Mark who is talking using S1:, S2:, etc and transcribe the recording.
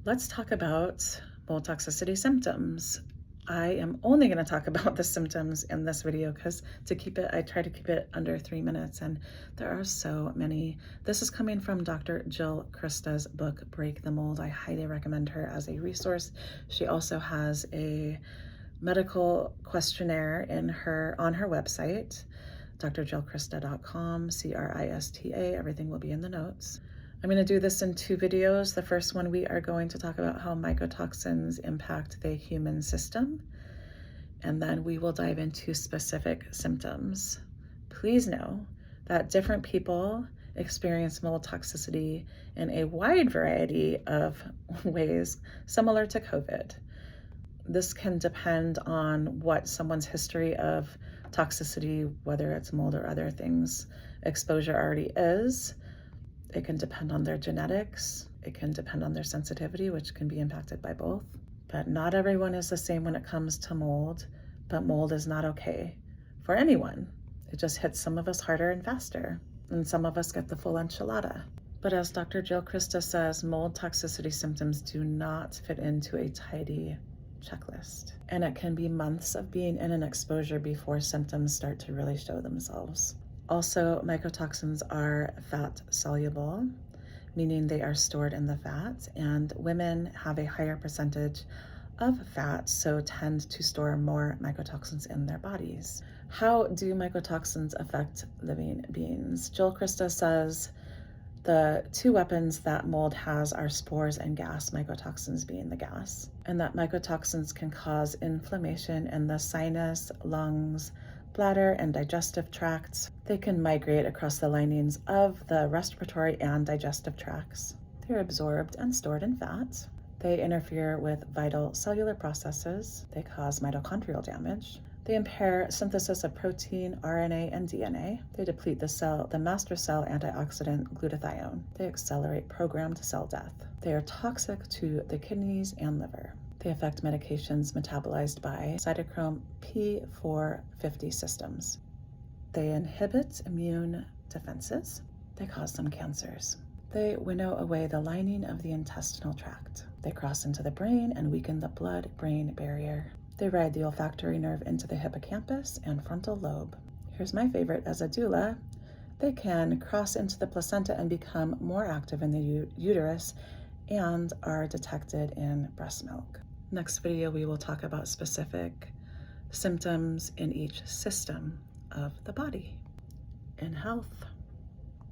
S1: Let's talk about mold toxicity symptoms. I am only going to talk about the symptoms in this video because I try to keep it under 3 minutes, and there are so many. This is coming from Dr. Jill Crista's book, Break the Mold. I highly recommend her as a resource. She also has a medical questionnaire on her website, drjillcrista.com, Crista. Everything will be in the notes. I'm going to do this in 2 videos. The first one, we are going to talk about how mycotoxins impact the human system, and then we will dive into specific symptoms. Please know that different people experience mold toxicity in a wide variety of ways, similar to COVID. This can depend on what someone's history of toxicity, whether it's mold or other things, exposure already is. It can depend on their genetics. It can depend on their sensitivity, which can be impacted by both. But not everyone is the same when it comes to mold, but mold is not okay for anyone. It just hits some of us harder and faster, and some of us get the full enchilada. But as Dr. Jill Crista says, mold toxicity symptoms do not fit into a tidy checklist. And it can be months of being in an exposure before symptoms start to really show themselves. Also, mycotoxins are fat soluble, meaning they are stored in the fat, and women have a higher percentage of fat, so tend to store more mycotoxins in their bodies. How do mycotoxins affect living beings? Jill Crista says the two weapons that mold has are spores and gas, mycotoxins being the gas, and that mycotoxins can cause inflammation in the sinus, lungs, bladder, and digestive tracts. They can migrate across the linings of the respiratory and digestive tracts. They're absorbed and stored in fat. They interfere with vital cellular processes. They cause mitochondrial damage. They impair synthesis of protein, RNA, and DNA. They deplete the master cell antioxidant glutathione. They accelerate programmed cell death. They are toxic to the kidneys and liver. They affect medications metabolized by cytochrome P450 systems. They inhibit immune defenses. They cause some cancers. They winnow away the lining of the intestinal tract. They cross into the brain and weaken the blood-brain barrier. They ride the olfactory nerve into the hippocampus and frontal lobe. Here's my favorite as a doula. They can cross into the placenta and become more active in the uterus and are detected in breast milk. Next video, we will talk about specific symptoms in each system of the body. In health.